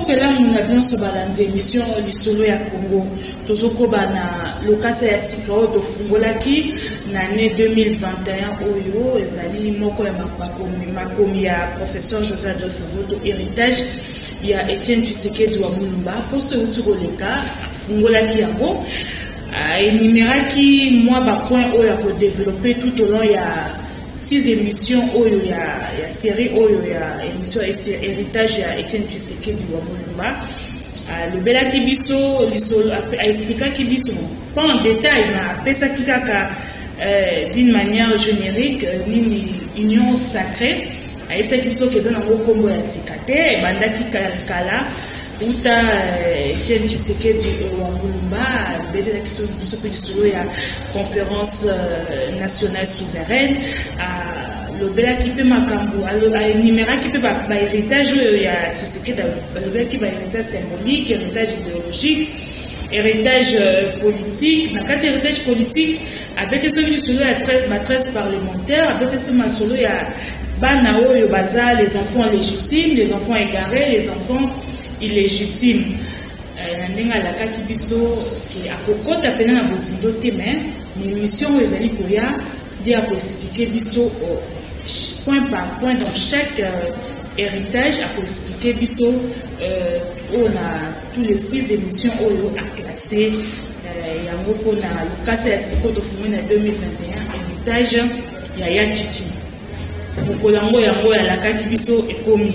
que là nous avons ce balance émission lisolo ya Congo tozoko bana lokasa ya sikao to fungolaki na année 2021 oyo ezali moko ya makomi ya professeur José Adolphe Voto héritage ya Etienne Tshisekedi wa Mulumba pour ce utukoleka fungolaki yango énuméraki moi ba point oyo ko développer tout au long ya 6 émissions oyo ya série oyo ya émission héritage ya Etienne Tshisekedi wa Mulumba le belaki biso lisolo a expliqué biso pas en détail mais pesa kikaka d'une manière générique ni union sacrée a expliqué biso que zana kombo ya sikate bandaki kala uta Etienne Tshisekedi wa Mulumba belaki biso pe lisolo ya conférence nationale souveraine le belaki pe makambo a énuméraki pe ba héritage ya Tshisekedi le belaki ba héritage symbolique, héritage idéologique, héritage politique. Dans quatre héritage politique abete so lisolo ya 13 parlementaires abete so masolo ya bana oyo baza les enfants légitimes, les enfants égarés, les enfants illégitimes. Ndenge alakaki biso ke akokota pena na bosindo te mais mission ezali koya dia ko expliquer biso point par point dans chaque héritage a expliquer biso on a tous les 6 émissions oyo a classé yango pona lokasa ya sikoto fumé na 2021 héritage ya Yachiti mokolango yango ya lakaki biso ekomi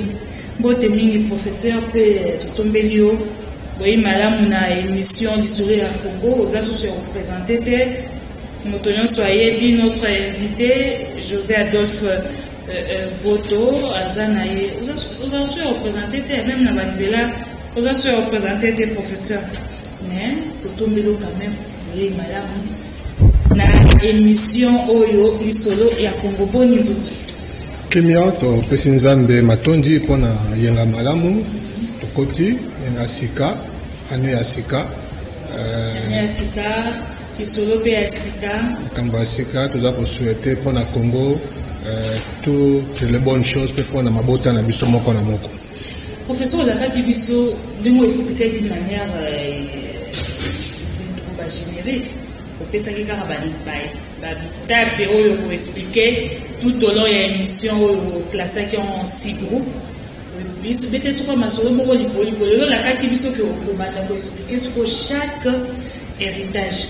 mbote mingi professeur pe totombeli yo boyi malamu na émission d'histoire ya Congo aux associés représentés Motonyon Soyebi, notre invité, José Adolphe Voto, Azanaye, aux associés représentés, même Nabanzela, aux associés représentés, professeurs. Mais, pour tomber quand même, boyi malamu na émission Oyo, Lisolo et à Congo Bonizoto. Kimia, to Pesinzambe Matondi, pona yenga malamu, to koti, yenga sika, ane asika. Ane asika, Isolo pe asika. Kamba asika, tout ça pour souhaiter pour le Congo toutes les bonnes choses pour na mabota na biso moko na moko. Professeur Lakaki biso, nous expliquer d'une manière générique. Pour que ça qui carabane tape oyo pour expliquer tout au long de l'émission classée en 6 groupes. Bete soko masolo moko likolo la kaki biso ke okobata ko expliquer sur chaque héritage.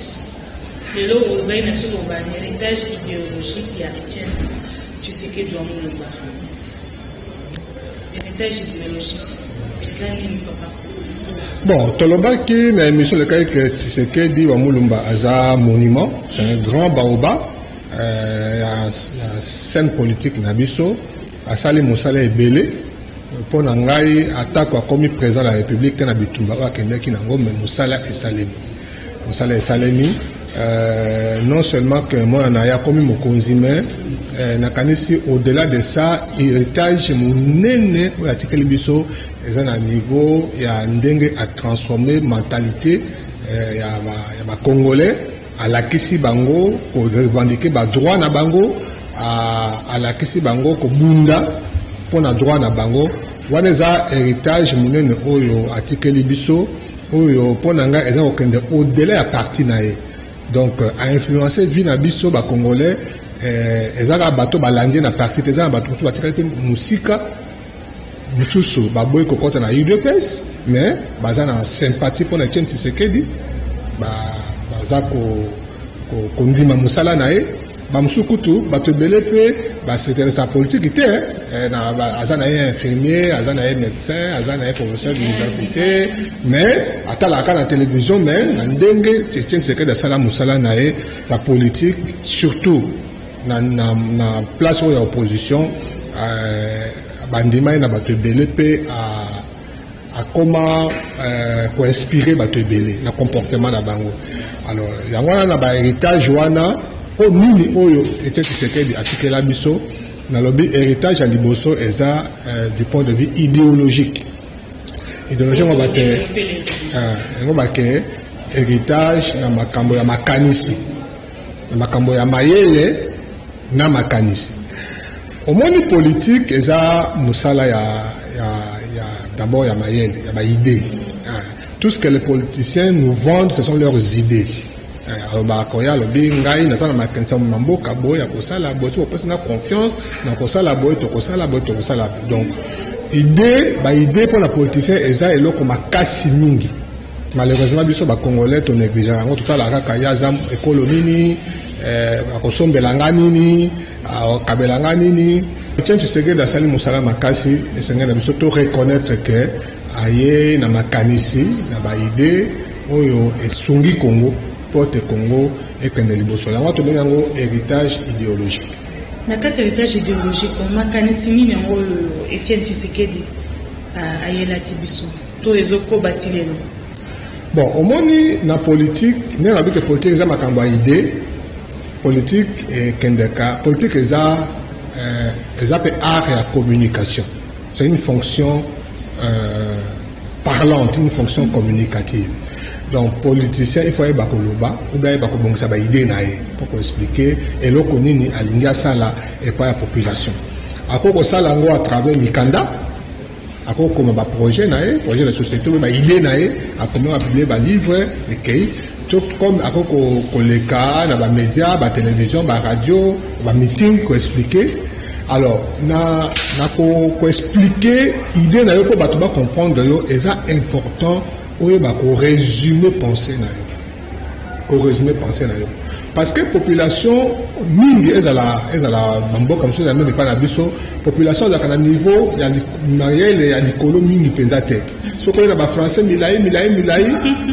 Lelo obayi na solo ba héritage idéologique ya Etienne Tshisekedi wa Mulumba. Héritage idéologique. Ezani papa. Bon, tolobaki na émission le cas que Tshisekedi wa Mulumba aza monument, c'est un grand baobab. La scène politique na biso asali mosala ebele pour ngai attaque comme président de la République na bitumba wa kendeki nango mais mosala esalemi non seulement que moi na ya comme mokonzi mais na kanisi au-delà de ça héritage monene ou article biso eza na niveau ya ndenge a transformer mentalité ya ba congolais à la kisi bango pour revendiquer ba droit na bango à la kisi bango ko bunda pour na droit na bango wana eza héritage monene oyo atikeli biso oyo pour nanga eza okende au-delà ya parti na ye donc a influencer vie na biso ba congolais eza ka bato balandi na parti eza bato so batikali pe musika mutusu baboy kokota na UDPS mais baza na sympathie pour na Etienne Tshisekedi baza ko ndima musala na ye bamusukutu bato belé pe ba secrétaire politique te na azana ye infirmier azana ye médecin azana ye professeur d'université mais atala ka na télévision mais na ndenge Etienne Tshisekedi asala musala na ye la politique surtout na place où il y a opposition bandima na bato belé pe à comment pour inspirer bato belé na comportement na bango alors yango na ba héritage wana au mini oyo Etienne Tshisekedi atikela biso na lobby héritage à liboso eza du point de vue idéologique on va que héritage na makambo ya makanisi na makambo ya mayele na makanisi omoni politique eza musala ya d'abord, il y a idée. Tout ce que les politiciens nous vendent, ce sont leurs idées. Alors, Bakoya, le Bingaï, n'a pas de maquinson, mambo, kabo, ya kosala, boy, tu as confiance, na kosala, boy, to kosala, boy, to kosala. Donc, idée pour la politicien, eza, et là, comme a kasi mingi. Malheureusement, biso, ba Congolais, to négligent. Tout à l'heure, kaya, zam, économie, bakosombelangaa nini kabelangaa nini Etienne Tshisekedi asali mosala makasi esengi na biso to reconnaître que aye na makanisi na baide oyo esungi Congo porte Congo ekende liboso yango tobengi yango héritage idéologique. Na kati ya héritage idéologique makanisi nini yango Etienne Tshisekedi ayelaki biso to ezokobati lelo? Bon, omoni na politique ne na bike politique eza makambo ya idée politique et kendeka politique eza art et la communication. C'est une fonction parlante, une fonction communicative. Donc politicien il faut y bakoloba ou bien bakobongisa ba idée nae pour expliquer et loko nini alingia sala et pas la population. Akoko sala ngo à travers mikanda akoko comme ba projet nae projet de société ba idée nae akomo publier ba livre et tout comme à koleka na ba média ba télévision ba radio ba meeting ko expliquer alors na ko expliquer idée na yo ko ba to ba comprendre yo et ça important oyo ba ko résumer pensée na yo parce que population mingi ezala mambo comme ça même pas na biso population za kana niveau ya mayele ya likolo mingi penza te so ko na ba français milai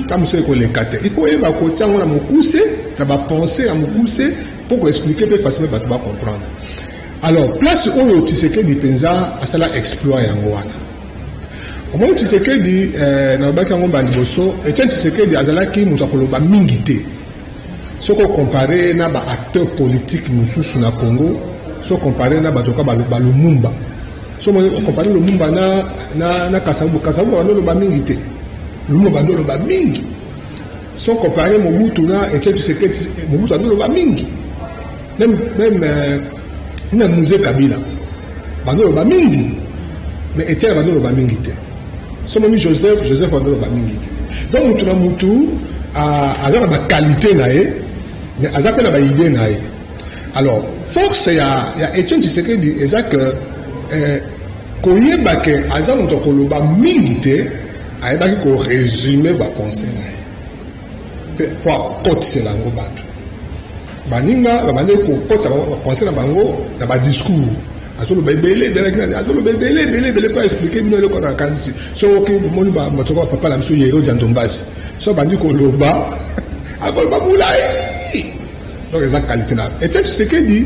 comme ça ko lekate il faut ba ko tiango na mokuse na ba penser à mokuse pour expliquer plus facilement ba comprendre. Alors place oyo Tshisekedi penza asala exploit yango wana omo Tshisekedi na ba kango ba liboso Etienne Tshisekedi azalaki mutu akoloba mingi te. Si on compare na ba acteur politique mususu na Congo, si on compare na ba toka ba Lumumba, si on compare Lumumba na Kasavubu ba no ba mingi te. Lumumba no ba mingi. Si on compare Mobutu na Etienne Tshisekedi, Mobutu no ba mingi. Même Mouzé Kabila, ba no ba mingi. Mais Etienne ba no ba mingi te. Si on Joseph ba no ba mingi te. Donc mutu a la qualité nae mais azapé na ba idée nae. Alors force ya Etienne Tshisekedi eza que koyeba ke aza moto koloba mingi te ayebaki ko résumer ba pensée nae pour kotisa lango bato baninga babande ko kotisa ba pensée na bango na ba discours azolo belé pas expliquer bino le ko na kanisi so ke moni ba motoko papa la biso yero jandombasi so bandi ko loba akol ba bulai. Donc les qualité là. Et tu sais que dit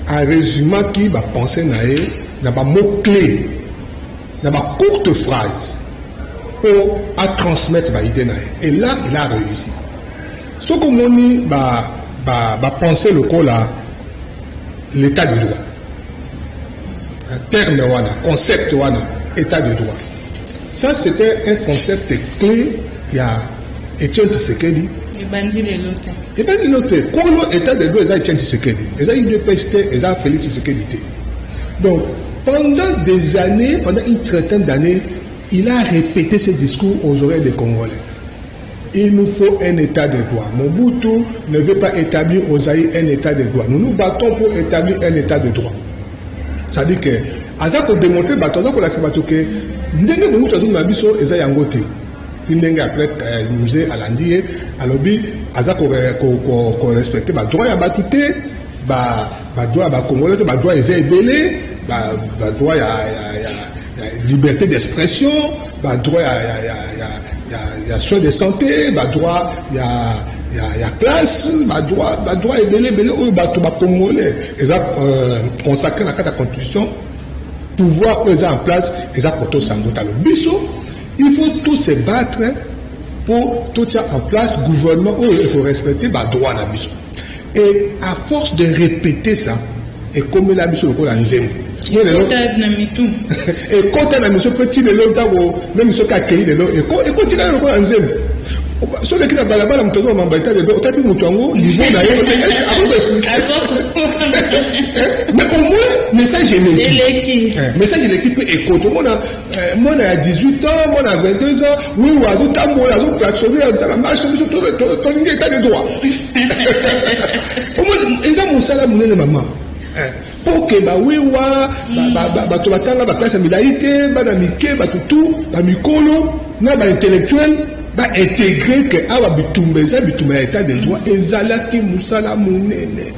un résumé qui va penser na ba mots clés, na ba courte phrase pour à transmettre ba idée nae. Et là il a réussi. Ce que moni ba penser le coup là l'état de droit. Un terme wana, concept wana, état de droit. Ça c'était un concept clé il y a Etienne Tshisekedi. Et bien l'autre, quand l'état de droit, ils ont Etienne Tshisekedi, ils ont UDPST, ils ont Félix Tshisekedi. Donc, pendant des années, pendant une trentaine d'années, il a répété ce discours aux oreilles des Congolais. Il nous faut un état de droit. Mobutu ne veut pas établir aux Zaïre un état de droit. Nous nous battons pour établir un état de droit. Ça dit que, à pour démontrer, pour l'accepter que, ndenge Mobutu a dit Nabiso, ils ont yangoté. Ndenge après musée Alandier, alobi aza ko respecter ba droit ya batute ba droit ba congolais ba droit ezebele ba droit ya liberté d'expression ba droit ya soins de santé ba droit ya classe ba droit ebele oyo bato ba congolais eza consacré na kata constitution pouvoir eza en place eza koto sangota le biso. Il faut tous se battre pour tout ça en place, gouvernement où il faut respecter les droits de l'habitation. Et à force de répéter ça, et comme l'habitation est en zéro. Et quand on a mis ce petit de l'autre, même ce qui a accueilli de l'autre, et quand il a en zéro. Sur les qui n'a pas la balle, on m'a m'embêté de l'autre, niveau d'ailleurs, mais au moins, ne message est l'équipe. Message est l'équipe écoute. Moi, on a 18 ans, moi, on a 22 ans. Oui, on a tout tambour, on a tout klaxonné, on a marché sur tout l'état de droit. Ils ont mon salaire, mon maman. Pour que, oui, tu vas t'en la place à Milaïté, bah, Mike, bah, tout, bah, Mikolo, bah, intellectuel, bah, intégrer que, ah, bah, bitumbe, état de droit, et Zalaki, Moussala, Mounene.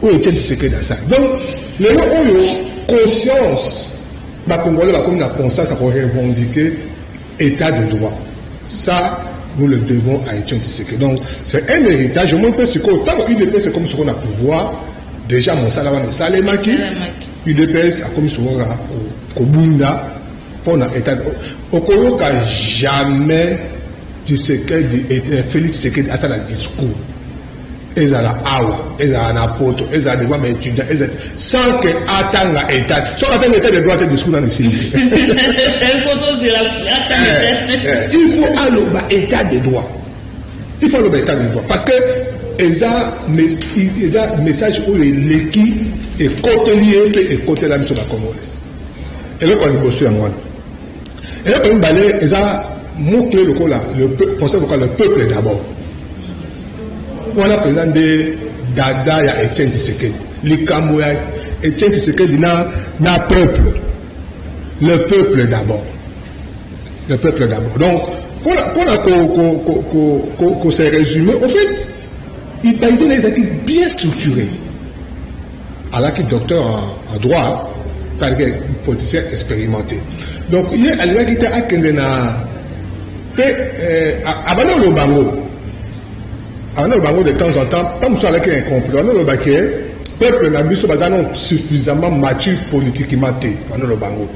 Où était le secret de ça? Donc, les gens ont conscience, bah, Congolais, bah, comme la conscience, pour revendiquer état de droit. Ça, nous le devons à Etienne Tshisekedi. Donc, c'est un héritage. Moi, je pense que tant UDP, c'est comme ce qu'on a pouvoir. Déjà, mon salaire est Salemaki. UDPS a comme ce qu'on a au Bunda pour l'état de droit. Au Congo, jamais Tshisekedi, Félix Tshisekedi a ça le discours. Ils ont la awa, ils ont la poto, ils ont des étudiants, sans que attendre l'état. Sans attendre l'état de droit, le discours dans le ciel. Il faut aller l'état de droit. Il faut aller l'état de droit. Parce que ils ont un message où l'équipe est côté lié et côté la mission de la Congolais. Et là, on est bossé en moi. Et là, on balai, ils ont montré le peuple d'abord. On a présenté Dada ya Etienne Tshisekedi. Likambo ya Etienne Tshisekedi na peuple. Le peuple d'abord. Le peuple d'abord. Donc, pour se résumer, en fait, il y a des actes bien structurés. Alors qu'il est docteur en droit, par exemple, politicien expérimenté. Donc, il y a un qui était à Kendena. Avant le bango. Avant le bango de temps en temps, pas nous avec un complot. Avant le baquet, peuple n'a pas suffisamment mature politiquement. Avant le bango.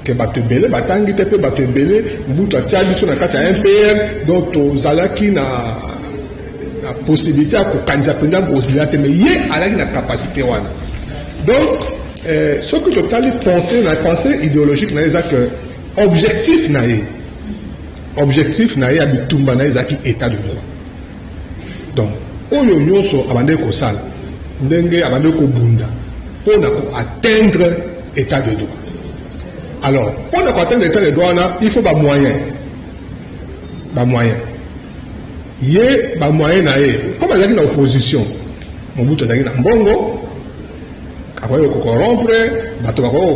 Que batte belé, batangi te pe batte belé, mbuta tchali sur la carte MPR, donc aux alaki na la possibilité à candidat président possibilité mais y a la capacité wana. Donc ce que total la pensée idéologique na que objectif na y a bitumba na ezaki état de droit. Donc oyo nyonso abande ko sala ndenge abande ko bunda pour atteindre état de droit. Alors, pour atteindre l'état de droit, il faut des moyens. Des moyens. Il y a des moyens. Comme il y a une opposition, on bout de la bongo, après on corrompre, on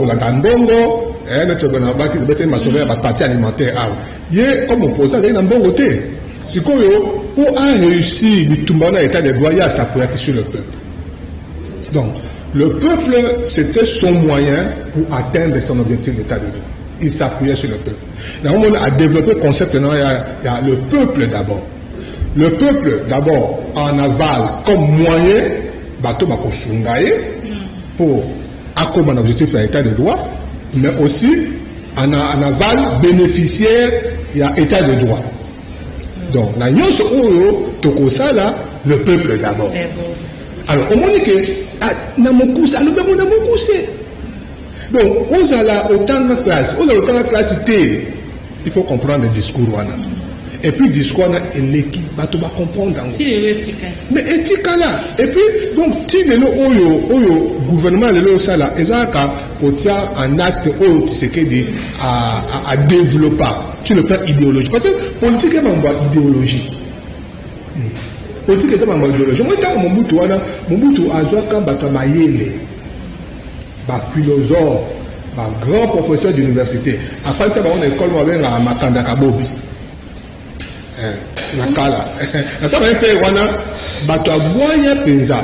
a un bongo, on parti alimentaire. Il y a comme opposant, il y a un bon côté. C'est pour réussir l'état de droit, il y a s'appuyer sur le peuple. Donc, le peuple, c'était son moyen pour atteindre son objectif d'état de droit. Il s'appuyait sur le peuple. Là, on a développé le concept, il y a le peuple d'abord. Le peuple d'abord en aval comme moyen, pour accomplir un objectif de l'état de droit, mais aussi en aval bénéficiaire, il y a état de droit. Donc, la le peuple d'abord. Alors, on dit que donc, on a là autant de classe, il faut comprendre le discours. Et puis, le discours est l'équipe, tu vas comprendre. Mais éthique là. Et puis, donc, si le gouvernement est ça là, ils ont un acte à développer sur le plan idéologique. Parce que la politique est une idéologie. Politique est une idéologie. Moi, quand Mobutu a un philosophe, un grand professeur d'université. Après ça, on a une école à Makanda Kabobi. Nakala. Ça va faire wana bato aboya penza.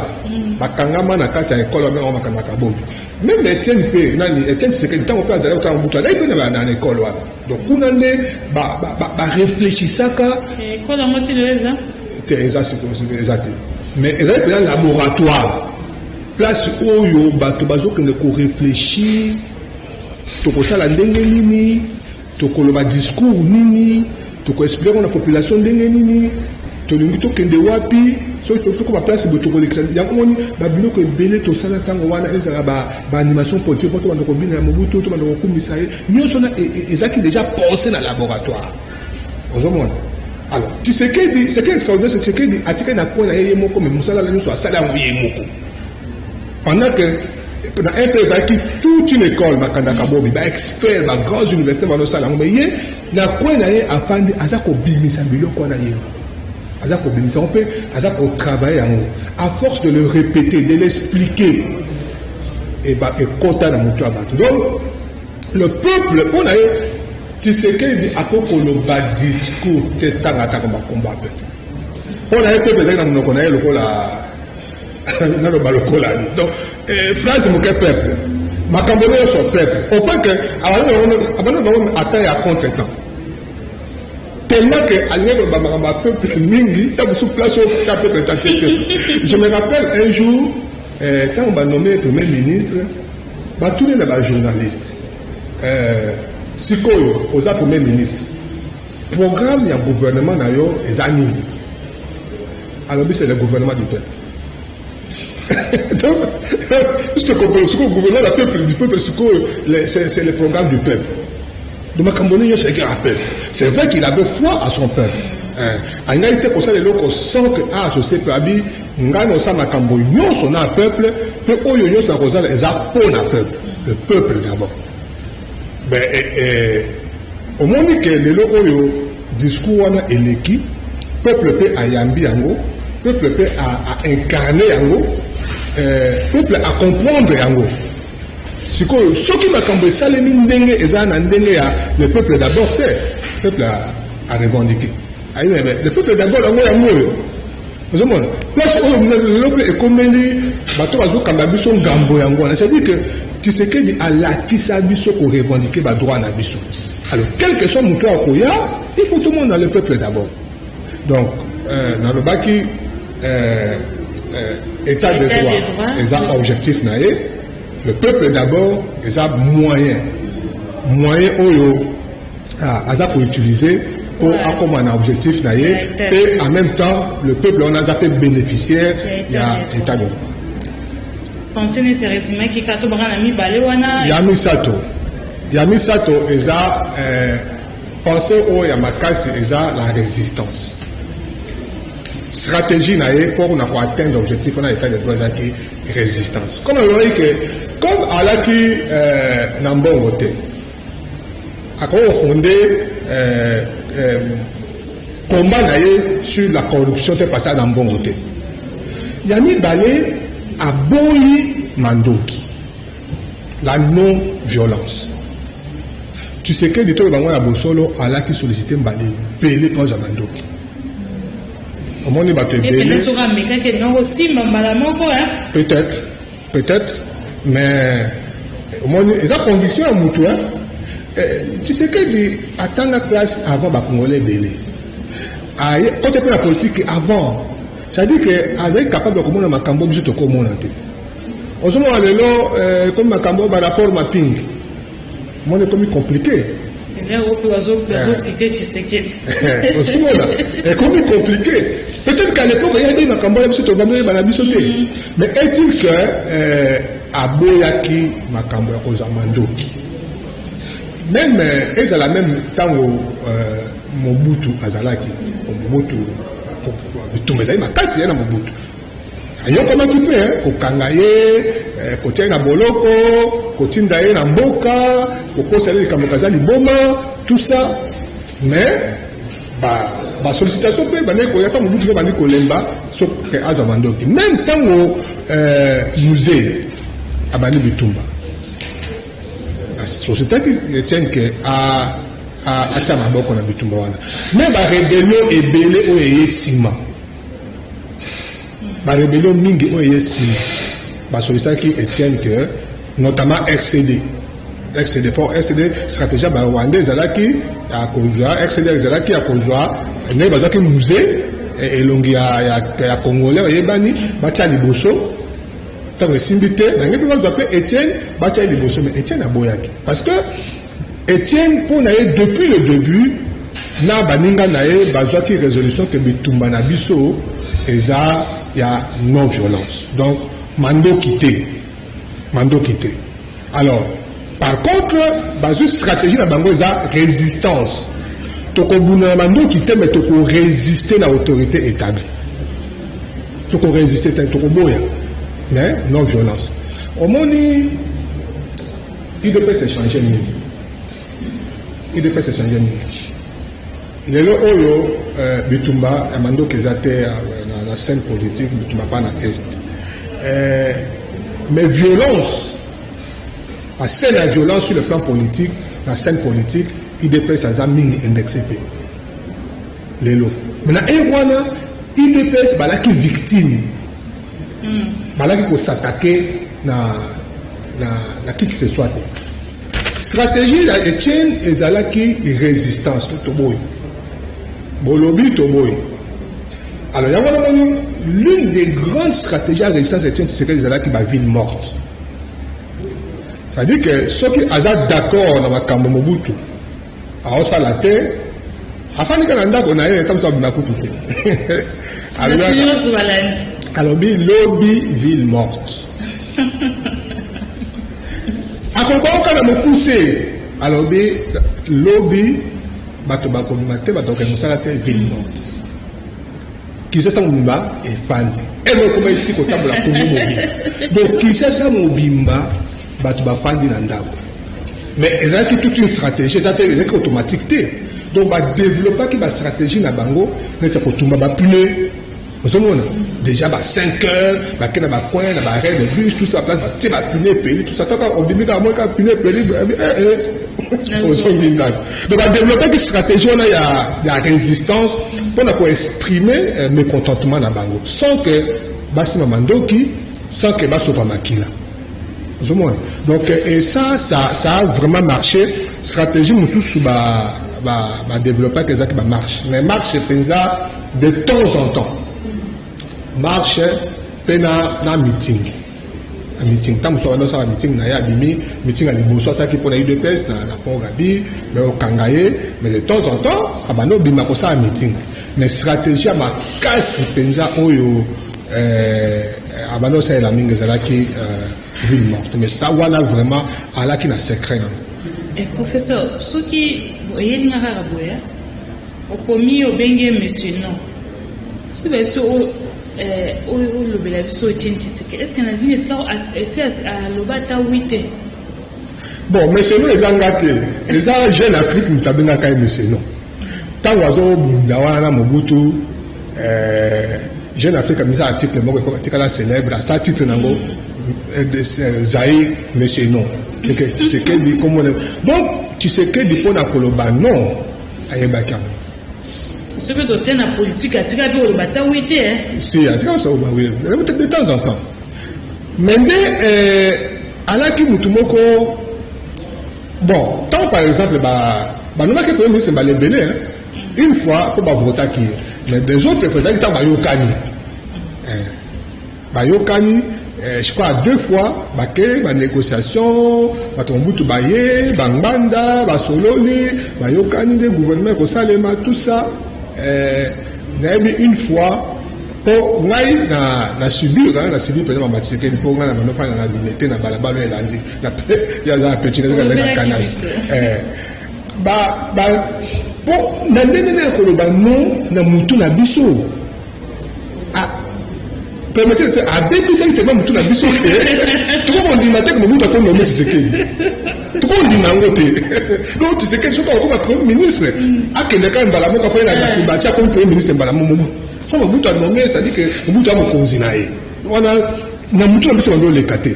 Bakangama na kati ya école à Makanda Kabobi. Même les TNP, Etienne Tshisekedi, tant qu'on peut aller au Mbutu, là il peut aller dans l'école. Donc, on a réfléchi ça. École à moitié de ça. Exact. Mais il y a un laboratoire. Place où il y a réfléchir, tu as la nini, tu as le discours nini, tu as expliqué la population nini, tu as le wapi, tu as place de il y a un animation politique, tu as déjà pensé dans le laboratoire. Alors, tu sais ce qui est extraordinaire, c'est que Atika n'a pas eu comme Moussala nous soit salaire moko. Pendant que dans un pays qui toute une école makandaka bobi ba expert ba grandes universités ba no sala mais yé na quoi na yé afandi azako bimisa biloko na yé azako bimisa on peut azako travailler à force de le répéter de l'expliquer et bah et kota na mutu abatu donc le peuple on a tu sais que dit apoko le bas discours testant attaque ba combat peuple on a un peuple ça na ko na le ko la na le baloko là donc France mon peuple makambono son peuple au point que avant atteint à contre-temps tellement que allié le bamama peuple mingi tabu sous place au peuple tanté je me rappelle un jour quand on m'a nommé premier ministre bah tous les journalistes sikoyo aux premier ministre programme ya gouvernement na yo ezani alors c'est le gouvernement du peuple. Donc, juste le gouvernement du peuple, c'est le programme du peuple. Donc, c'est vrai qu'il avait foi à son peuple. Il a été pour ça, les locaux sans que ce peuple, ngano sa makambo nyonso na peuple, pe oyo nyonso na kozala eza pona peuple, le peuple d'abord. Ben au moment que les locaux oyo discours wana eleki, peuple pe ayambi yango, peuple pe a incarner yango. Peuple à comprendre yango sikoyo soki makambo esalemi ndenge eza na ndenge ya le peuple d'abord fait peuple a revendiqué le peuple d'abord yango ozomona place oyo lope ekomeli bato bazokamba biso ngambo yango wana c'est-à-dire que Tshisekedi alakisa biso ko revendiquer ba droit na biso alors quel que soit moto akoya il faut tout le monde dans le peuple d'abord donc na lobaki état de droit, ils ont objectif, le peuple d'abord, ils ont moyen oyo, pour utiliser pour avoir un objectif, et en même temps, le peuple on a zappé bénéficiaire, il y a état de droit. Pensez nécessairement qu'il y a Yami Sato, ils ont pensé au Yamakasi, ils ont la résistance. Stratégie pour atteindre l'objectif on a l'état de droit qui résistance comme on dit que comme alaki nambongo te ako fondé combat sur la corruption te passé dans nambongo te yami balé a boyi mandoki la non violence tu sais que du tout bango ya bosolo alaki solliciter balé belé pour mandoki. Peut-être, mais ils ont conviction à Moutou. Tu sais que attendre la place avant les Congolais belé. Quand tu la politique avant, ça dit que ils sont capables de comprendre Makambo juste au commun. On se voit comme Makambo par rapport à mapping. Moi, c'est comme compliqué. C'est comme compliqué. Peut-être qu'à l'époque, il y a des Makambola mais est-il que Aboyaki Makambola Mandoki même ils ont la même temps Mobutu Azalaki Mobutu Tumezai Makasi na Mobutu ayo comment tu peux kokangaye kotia na boloko kotinda ye na mboka kokosa le kamokaza liboma tout ça mais ba sollicitation pe bane ko yata Mobutu ko bani ko lemba so ke aza mandoki même tango musée abani bitumba la société qui tient que a ata maboko na bitumba wana mais ba rébellion ebele o yesima ba rébellion mingi o yesima ba société qui tient que notamment RCD pour RCD stratégie ba rwandais zalaki a kozwa RCD zalaki a kozwa ne bazaki musée elongi ya congolais yebani bacha liboso tant simbité na ngebi bazwa pe Étienne bacha liboso mais Étienne aboyaki parce que Étienne pour naé depuis le début na baninga naé bazwaki résolution que bitumba na biso eza ya non violence donc mando quitté alors par contre bazou stratégie na bango eza résistance toko buna mando quitté mais toko résister na autorité établie toko résister toko boya mais non violence au moins IDPS s'est changé mingi. IDPS s'est changé mingi. Lelo oyo bitumba amando kezate na scène politique bitumba pas na est. Mais violence, la scène de violence sur le plan politique, la scène politique, IDPS a mis indexé. Lelo. Maintenant, IDPS balaki victime. Balaki ko s'attaquer na qui que ce soit. Stratégie la Etienne ezalaki résistance to boy. Bolobi to boy. Alors, l'une des grandes stratégies de résistance Etienne Tshisekedi ezalaki ba ville morte. C'est-à-dire que ceux qui sont d'accord dans makambo Mobutu, à ça la terre, afin que l'on a eu comme ça on a coupé. Alors lobby ville morte. Après quand on a poussé, alors lobby bato ba communauté bato que ça la terre ville morte. Qui c'est ça mobimba et fan. Et moi comment ici ko table la mobile. Donc qui c'est ça mobimba bato ba fan na ndako. Mais ils ont toute une stratégie, ça c'est automatique. Donc va développer qui va stratégie na bango, mais ça pour tout ba pune. Vous avez déjà 5 heures, bah qu'elle a ba coin, na ba arrêt de bus, tout ça place, bah tu vas pune pays, tout ça. Tant qu'on dit qu'à moi qu'à pune pays, donc va développer qui stratégie on a il y a résistance pour exprimer mécontentement na bango, sans que basi mamandoki, sans que basi sopa makila. Donc et ça a vraiment marché. Stratégie moussou va développer que ça qui va marcher. Mais marche pensa de temps en temps. Marche pena na meeting. Un meeting. Tant que nous avons un meeting na ya bimi meeting à liboso ça qui pour la UDPS na Pont Gabi, mais au Kangaye, mais de temps en temps abano bima ko ça un meeting. Mais stratégie à ma casse pensa oyo abano ça la mingi zalaki ville morte. Mais ça, voilà vraiment à la qui n'a secret. Professeur, ce qui est une araboya, au commis au bengue monsieur non. C'est bien sûr, le belabiso est est-ce qu'on a vu est-ce à l'obata 8 bon, monsieur non, les Angate, les jeunes Afrique, nous avons un cas monsieur non. Tant oiseau, Bundawana, Mobutu, jeune Afrique, comme ça, article, moi, article célèbre, ça titre nango. Zaï, monsieur non. Tu sais que dit comment donc tu sais que dit pour la Koloba non. Ayebaka. Ce que doit la politique à tirer le bata oui hein. Si, à tirer ça oui. Peut-être de temps en temps. Mais à la qui mutumoko bon, tant par exemple nous que premier ministre les belé une fois pour voter qui mais des autres préfèrent tant bayokani. Bayokani je crois 2 fois, la négociation, Batombutu Baye, Bangbanda, Basololi, Bayokani, le gouvernement, tout ça. Une fois, pour moi, na subir, par exemple, Mathieu, pour moi, na limité, na balabala, il y a un petit canas. Pour, na non, na mutu na biso. Permettez de à dépiser que même tout la biso que tout le monde dit matin que Mobutu a nommé Tshisekedi. Tout le monde dit nangote. Donc Tshisekedi soit comme premier ministre. À quel cas Mbalamo a fait la Kubacha comme premier ministre Mbalamo Mobutu. Son Mobutu a nommé, c'est-à-dire que Mobutu a consigné. On a Mobutu a besoin de l'écarter.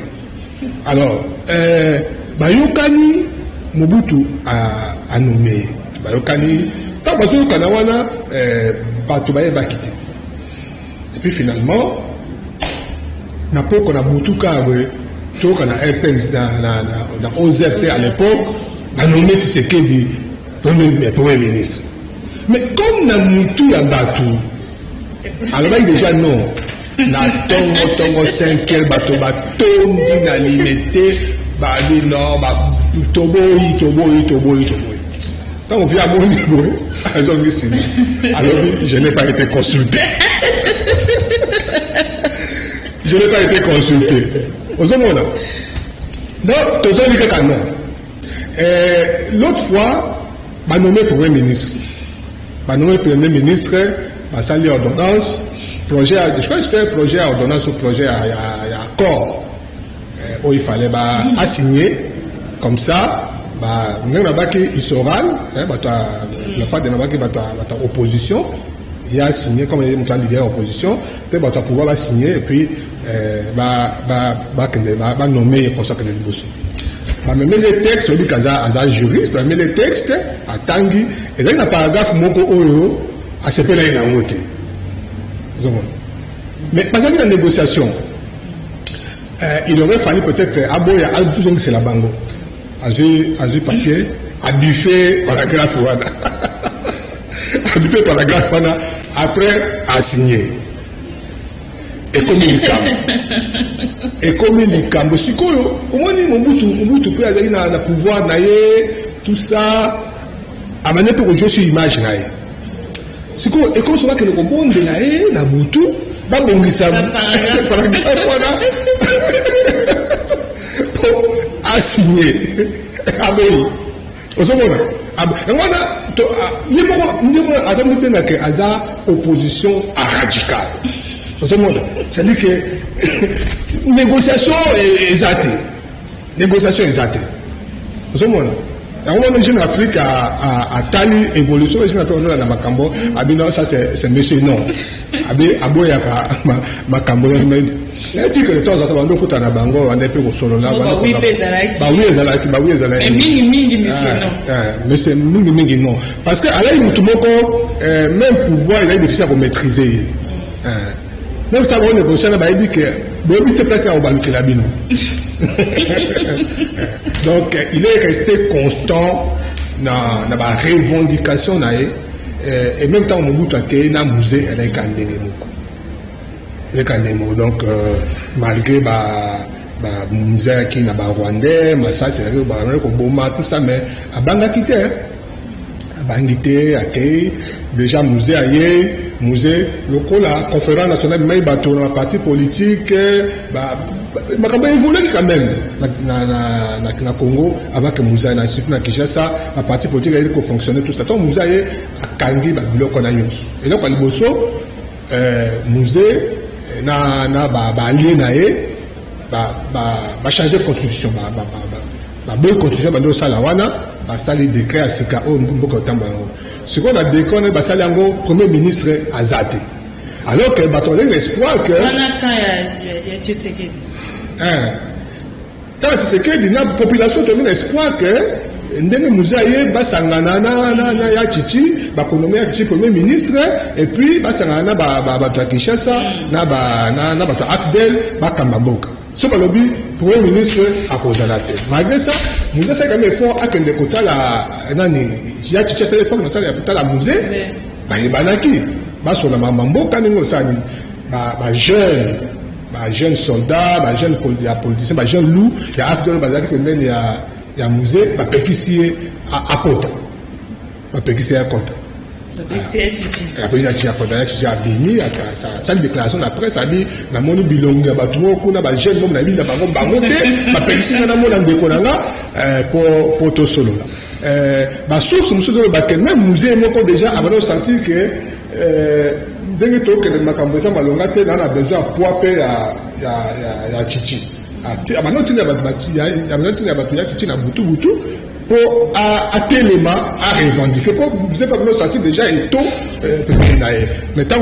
Alors Bayokani Mobutu a nommé Bayokani. Tant que Kanawana Batubaye va quitter. Et puis finalement n'a pas qu'on a Moutouka, tout qu'on a RPNs dans OZP à l'époque, a nommé Tshisekedi premier ministre. Mais comme na Moutou ya Batou, alors là déjà non. Na tongo 5 bateau tondi na limité, bali non, toboy. Quand on vient à mon niveau, alors je n'ai pas été consulté. Je n'ai pas été consulté. Aux hommes, donc, tous les gens non. L'autre fois, m'a nommé Premier ministre. M'a nommé Premier ministre, m'a sali ordonnance, projet, je crois que c'était un projet à ordonnance ou projet à accord. où il fallait assigner comme ça même il s'oral la part de opposition il a signé comme il est leader opposition peut pouvoir signer et puis nommer comme ça que les boss mais les textes on dit qu'à juriste mais les textes à Tanguy et là il y a un paragraphe moko oyo à ce là il a voté mais pendant la négociation il aurait fallu peut-être aboya tout donc c'est la bango azui papier abuffé paragraphe abuffé paragraphe après à signer et communiquant sikoyo omoni Mobutu pe azali na pouvoir na ye tout ça amane pe jouer sur image na ye sikoyo et comme ça que le bonde na ye na butu ba bongisa paragraphe wana pour assigner abeli osomona ngwana to yemo azamu benga ke aza opposition radicale. C'est-à-dire que négociation exacte. Négociation exacte. Vous savez, on jeune Afrique à tali évolution, les jeunes Afrique dans Makambo, abino ça c'est monsieur non. Aboya Makambo. Il dit que de temps en temps on doit faire un bango, on est peu au solo là. Oui, bezalaki. Oui, ezalaki. Et mingi monsieur non. Mais c'est mingi non. Parce que à la limite même pouvoir il est difficile à maîtriser. Même si on négocie, on dit que l'obité presque à la bino. Donc, il est resté constant dans la revendication. Et même temps, on a créé un musée, elle est candémo. Donc, malgré le musée qui n'a pas rwandais, ça c'est tout ça, mais à Bangakité, accueil, déjà musée ailleurs. Musée local la conférence nationale mais bateau dans la partie politique bah évolué quand même na Congo avant que musée na surtout na Kinshasa la partie politique elle ko fonctionner tout ça donc musée a kangi ba biloko na nyonso et donc liboso musée na allié na ye ba changer constitution ba bonne constitution ba ndo sala wana ba sali décret à sika o mboko tamba. Ce qu'on a déconné, c'est le Premier ministre Azate. Alors que on a l'espoir que. Quand il y a Tshisekedi. Quand Tshisekedi, la population a l'espoir que Ndenge Mouzaye, Basangana, ya Chichi, Bakonomé Chichi, Premier ministre, et puis Basangana, Kinshasa, Afdel, Bakambaboka. Ce que le Premier ministre a posé la tête. Malgré ça, nous avons quand même fort à que le côté il y a Chichi, c'est fort dans la musée. Il y a Banaki. Sur la Mambo, quand nous sommes jeunes soldats, jeunes politiciens, jeunes loups, il y a Afdel, il y a musée, il y a Pékissier à Kota. Pékissier à Kota. Après, il y a béni, sa déclaration de la presse a dit na moni bilonga batumo kuna ba jeune mom na bi na bango bangote ba pelisi na mona ndeko nanga pour to solo ba source musudo ba ken même musée moko déjà avant sentir que ndenge to que makambo sa malonga te na besoin poids pe ya chichi abanoti na ba ya chichi na butu pour à tel élément à revendiquer. Vous savez pas comment sortir déjà et tôt. Mais tant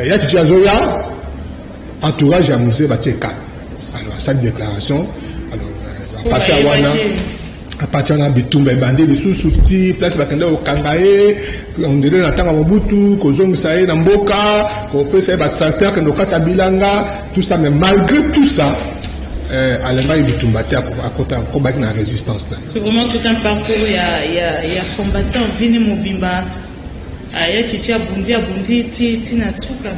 il y a qui Zoya, entourage à musée Batieka. Alors cette déclaration, alors à partir de Bitumba bandé de sous-souti, place Bakenda au Kangaé, on dirait la tanga Mobutu, Kozong Sae Namboka, qu'on peut se battre tracteur, que nos Katabilanga, tout ça, mais malgré tout ça. À l'endroit du Tumbati à combattre la résistance. C'est vraiment tout un parcours. Il y a combattant, Vini Mobimba, il y a Chichi Abundi, Tina Souka.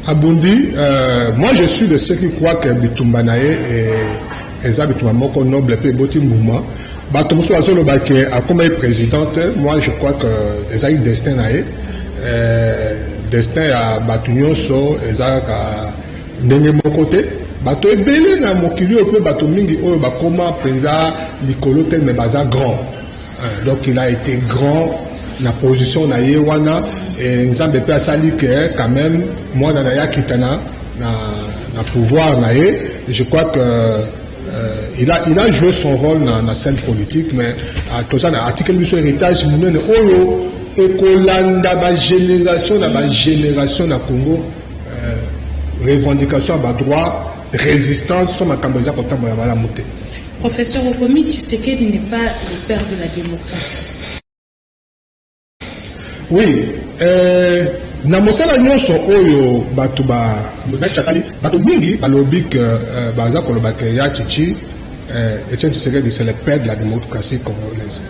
Abundi, moi je suis de ceux qui croient que Bitumbanae et Bitumba Moko Noble et Boti Mouma, Batomoso Azolo Bake a comme présidente, moi je crois que les aïe destin nae, destin à Batunyoso, Ezak à Ndenge Mokote. Bato ebele na mokili ope bato mingi oyo bakoma penza likolo te mais baza grand. Donc il a été grand na position na ye wana et nzambe pe asali que quand même moi na ya kitana na pouvoir na ye. Je crois que il a joué son rôle dans la scène politique, mais à tout ça, l'article de son héritage, et Kolanda, la génération na Congo, revendication à droit, résistance, sur ma Cambodge, pour la montée. Professeur Okomi Tshisekedi n'est pas le père de la démocratie. Oui, na mosala nyonso oyo bato mingi balobi que baza koloba ke ya Chichi Etienne Tshisekedi c'est le père de la démocratie congolaise.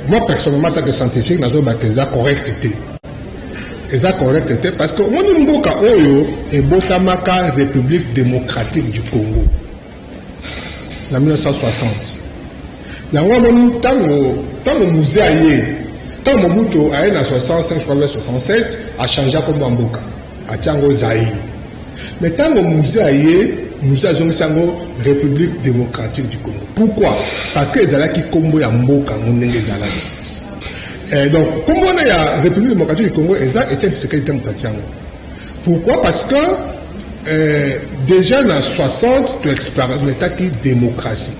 Moi personnellement en tant que scientifique nazoba ke eza correcte parce que on mboka oyo ebotamaka République démocratique du Congo en 1960. Yango moni tango musée aye tant Mobutu a eu en 65, je crois 67, a changé comme Mboka, a Tchango Zaï. Mais tant que nous avons une République démocratique du Congo. Pourquoi? Parce que les Alaki qui Congo et Mboka, nous sommes les donc, comme on a la République démocratique du Congo, ils ont été sécurité démocratique. Pourquoi? Parce que déjà en 60, tu as expérimenté l'État qui démocratie.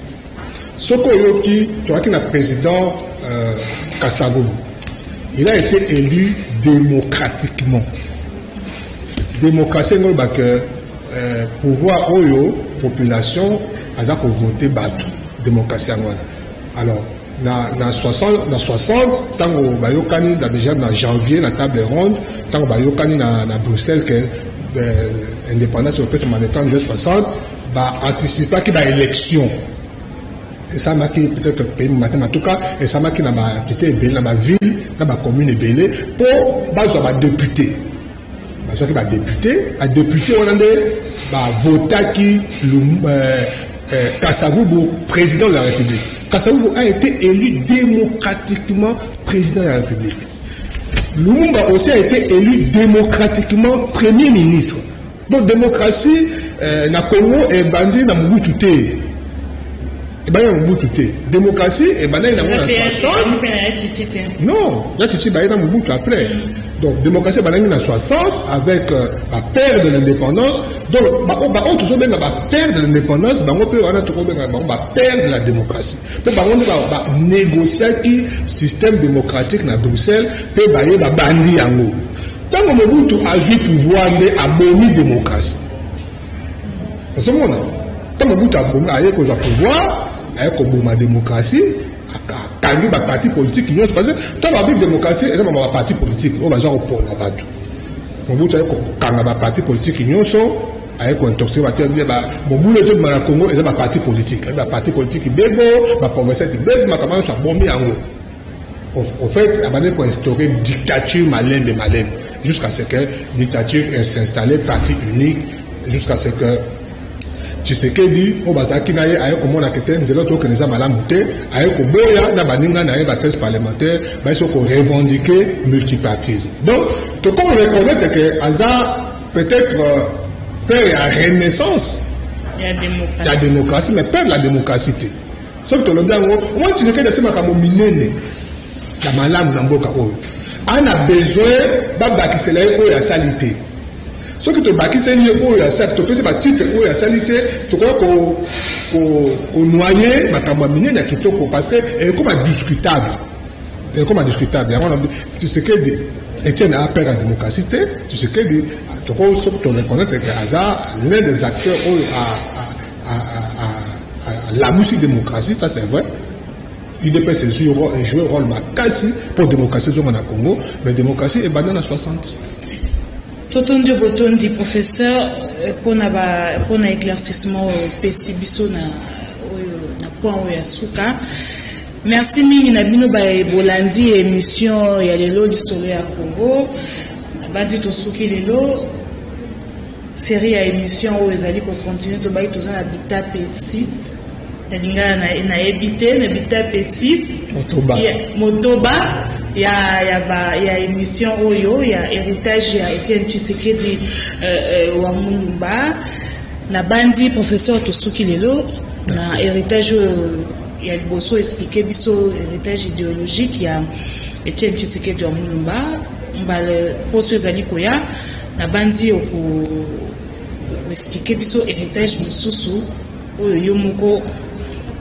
Ce qui tu as un président Kasavubu. Il a été élu démocratiquement. Démocratie, c'est que pouvoir oyo population a voté battu. Démocratie. Alors, dans 60, tant que déjà en janvier, la table ronde, tant que à Bruxelles, que l'indépendance européenne en 1960, anticiper qu'il y a élection. Et ça m'a qui peut-être pays en tout cas, et ça m'a qui n'a pas entité dans ma ville, dans ma commune belé pour avoir député. Parce que à député on a voté qui Kasavubu président de la République. Kasavubu a été élu démocratiquement président de la République. Lumumba aussi a été élu démocratiquement premier ministre. Donc démocratie na Congo est bandit na Mobutu té. Démocratie et banane dans non, là tu sais dans Mobutu après. Donc démocratie banane dans 60 avec la perte de l'indépendance. Donc on tout bien la perte de l'indépendance, on peut on a tout bien la perte de la démocratie. Peut on négocier qui système démocratique na Bruxelles peut bailler ba bandi yango. Tant que Mobutu a eu pouvoir de abolir démocratie. C'est ce moment. Tant que Mobutu a eu pouvoir avec la démocratie, avec les partis politiques qui ont passé, tant que la démocratie, c'est un parti politique, on va dire pour la bataille. Quand les partis politiques qui ont sont, avec un toxique, mon boulot de Congo, c'est un parti politique. Un parti politique qui bébo, ma province qui bébo, ma camarade soit bombé en haut. En fait, on va instaurer une dictature malène de malène, jusqu'à ce que la dictature s'installe, parti unique, jusqu'à ce que Tshisekedi o bazaki na ye aye komona kete nzela to keneza malamu te aye koboya na baninga na ye ba thèse parlementaire ba so ko revendiquer multipartisme. Donc to qu'on reconnaître que Aza peut-être père à renaissance la démocratie mais père la démocratie. Sauf que le dango moi Tshisekedi c'est makamo minene la malamu na mboka oyo ana besoin ba bakisela ye oyo ya salité. Ce qui te bâtit, c'est lié au YASAC, tu peux se bâtir au YASalité, tu crois qu'on noyer, ma camamine, parce que c'est comme discutable. C'est comme discutable. Tu sais que Etienne a peur à la démocratie, tu sais que tu reconnaître que Hazard, l'un des acteurs à la musique démocratie, ça c'est vrai. Il peut jouer un rôle quasi pour la démocratie au Congo, mais la démocratie est banane à 60. Totondi Botondi, professeur, pour un éclaircissement pessibiso na point ya suka. Merci mingi na bino ba bolandi émission ya lelo lisolo ya Congo. Bandi to suki lelo série ya émission où ezali ko continuer to ba toza na Bita P6. Salinga na ebité na Bita P6. Motoba. Il y a émission Oyo, il y a héritage, il y a Etienne Tshisekedi Wamulumba, na bandi professeur Tosuki Lelo, na héritage, il y a le bosso expliqué biso héritage idéologique, il y a Etienne Tshisekedi Wamulumba, le poste Zali Koya, na bandi expliqué biso héritage mususu yomoko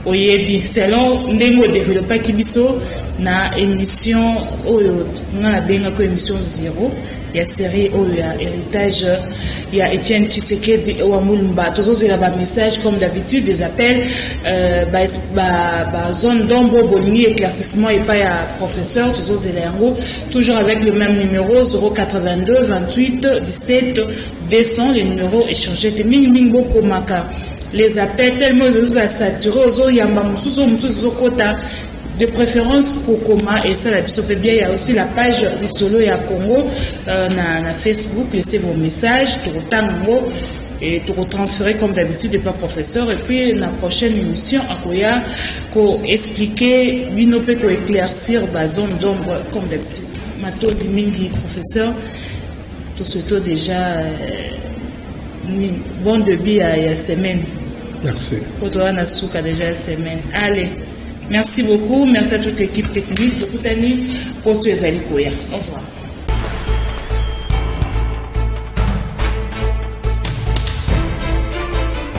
oyebi selon ndengo développer kibiso na émission oyo ngana benga ko émission 0 ya série oyo ya héritage ya Etienne Tshisekedi wa Mulumba tozozela ba message comme d'habitude des appels zone d'ombre bolingi éclaircissement et pas ya professeur tozozela yango toujours avec le même numéro 082 28 17 200 les numéros échangés te mingi boko maka les appels tellement ils ont saturé aux yamba musuzo kota de préférence Kokoma et ça la biso bien il y a aussi la page Bisolo ya Congo na Facebook laissez vos messages tout tango et tout transférer comme d'habitude par professeur et puis la prochaine émission akoya ko expliquer binope ko éclaircir ba zone d'ombre comme d'habitude mato mingi professeur tout surtout déjà bon début à semaine. Merci. Pour toi, Nasuka déjà semaine. Allez, merci beaucoup. Merci à toute l'équipe technique de Koutani pour ce Zalikoya. Au revoir.